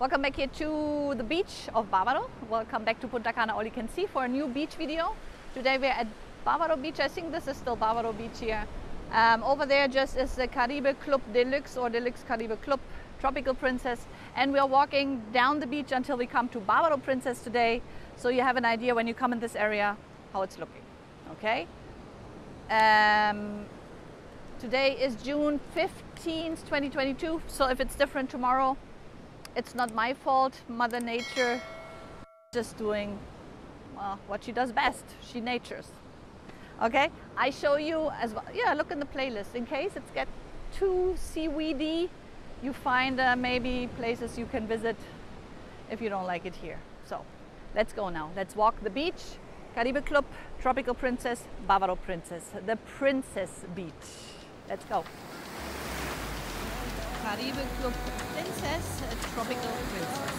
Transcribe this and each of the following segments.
Welcome back here to the beach of Bavaro. Welcome back to Punta Cana, all you can see, for a new beach video. Today we're at Bavaro Beach. I think this is still Bavaro Beach here. Over there just is the Caribe Club Deluxe or Deluxe Caribe Club Tropical Princess. And we're walking down the beach until we come to Bavaro Princess today. So you have an idea when you come in this area how it's looking, okay? Today is June 15th, 2022. So if it's different tomorrow, it's not my fault. Mother Nature just doing what she does best. She natures. Okay, I show you as well. Yeah, look in the playlist. In case it's get too seaweedy, you find maybe places you can visit if you don't like it here. So let's go now. Let's walk the beach. Caribe Club, Tropical Princess, Bavaro Princess, the Princess Beach. Let's go. Caribe Club Princess, Tropical Princess.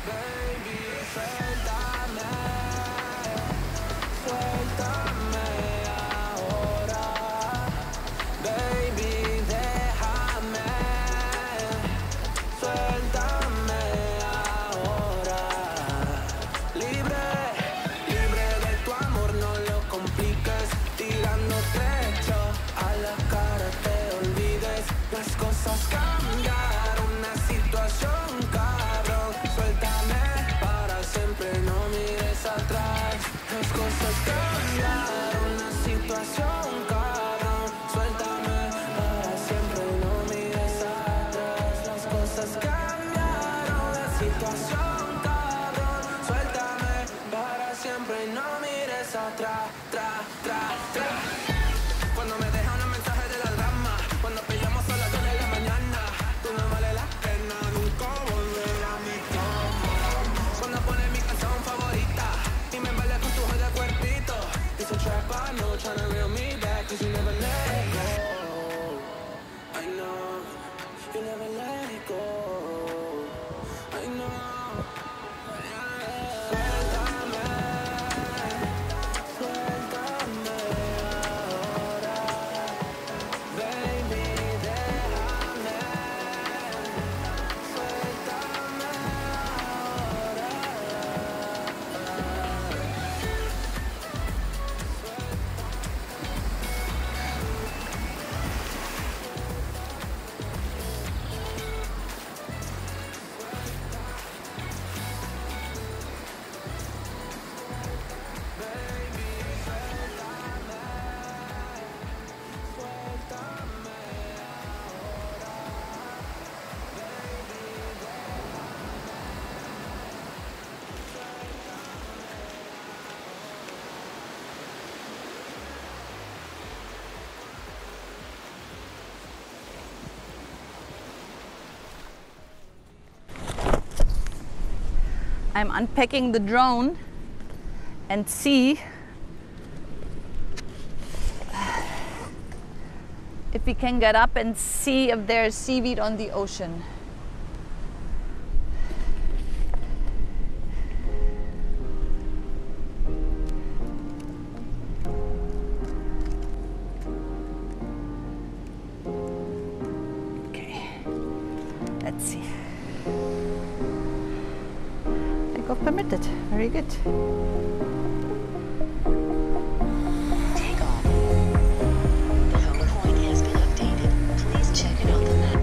Baby, suéltame, suéltame ahora. Baby, déjame, suéltame ahora. Libre, libre de tu amor, no lo compliques, tirando techo a la cara te olvides. Las cosas cambiaron, una situación cabrón. Suéltame para siempre, no mires atrás. Las cosas cambiaron, una situación cabrón. Suéltame para siempre, no mires atrás. Las cosas cambiaron, la situación cabrón. Suéltame para siempre, no mires atrás. Cuando me deja un mensaje de la drama, cuando peleamos a las 2 de la mañana, tú no vale la pena nunca volver a mi cama. Cuando pones mi canción favorita y me embala con tu joya cuerpito, dice trap, I know, tryna reel me back, cause you never let it go. I know, you never let it go. I know. I'm unpacking the drone and see if we can get up and see if there's seaweed on the ocean. Okay, let's see. Takeoff permitted. Very good. Takeoff. The home point has been updated. Please check it on the map.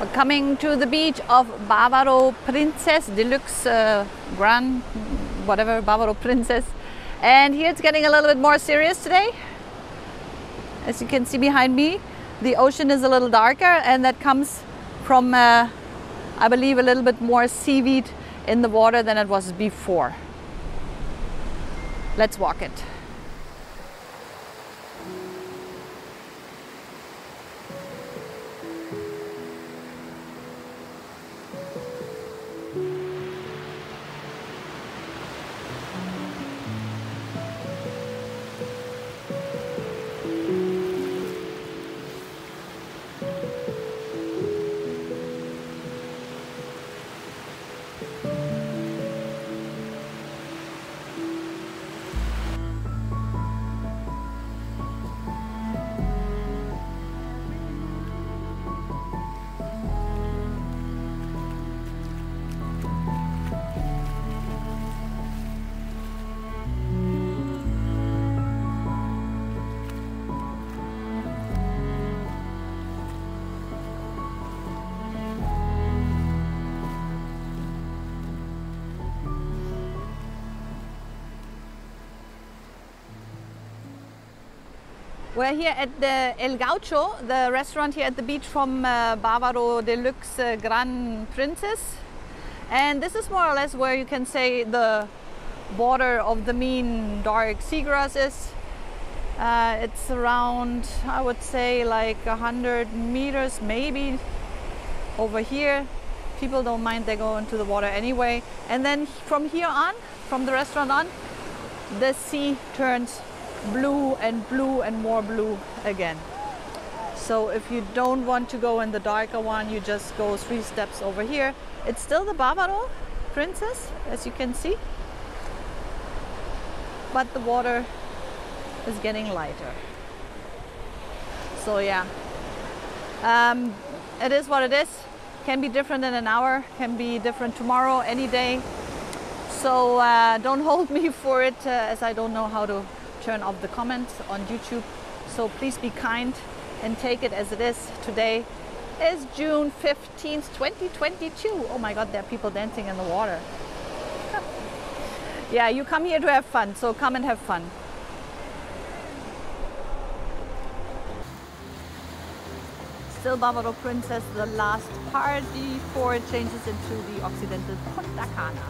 We're coming to the beach of Bavaro Princess, Deluxe Grand Bavaro Princess. And here it's getting a little bit more serious today. As you can see behind me, the ocean is a little darker, and that comes from, I believe, a little bit more seaweed in the water than it was before. Let's walk it. We're here at the El Gaucho, the restaurant here at the beach from Bavaro Deluxe Grand Princess. And this is more or less where you can say the border of the mean dark seagrass is. It's around, I would say, like 100 meters maybe over here. People don't mind, they go into the water anyway. And then from here on, from the restaurant on, the sea turns blue and more blue again. So if you don't want to go in the darker one, you just go 3 steps over here. It's still the Bavaro Princess, as you can see, but the water is getting lighter. So yeah, it is what it is. Can be different in an hour, can be different tomorrow, any day. So don't hold me for it, as I don't know how to turn off the comments on YouTube. So please be kind and take it as it is. Today is June 15th, 2022. Oh my God, there are people dancing in the water. Yeah, you come here to have fun, so come and have fun. Still Bavaro Princess, the last part before it changes into the Occidental Punta Cana.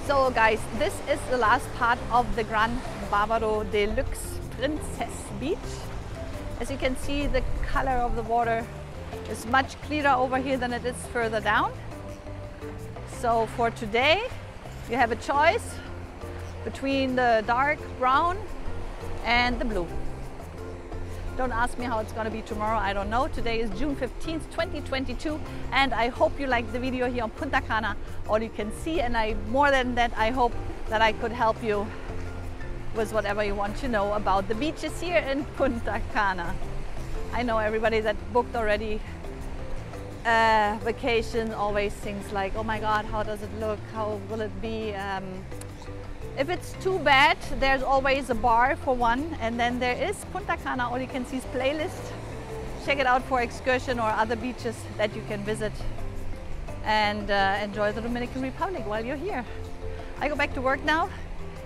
So guys, this is the last part of the Grand Bavaro Deluxe Princess Beach. As you can see, the color of the water is much clearer over here than it is further down. So for today, you have a choice between the dark brown and the blue. Don't ask me how it's going to be tomorrow, I don't know. Today is June 15th, 2022, and I hope you liked the video here on Punta Cana, all you can see, and more than that, I hope that I could help you with whatever you want to know about the beaches here in Punta Cana. I know everybody that booked already vacation always thinks like, oh my God, how does it look? How will it be? If it's too bad, there's always a bar for one, and then there is Punta Cana, all you can see is playlist. Check it out for excursion or other beaches that you can visit, and enjoy the Dominican Republic while you're here. I go back to work now.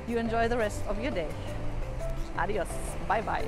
You enjoy the rest of your day. Adios. Bye bye.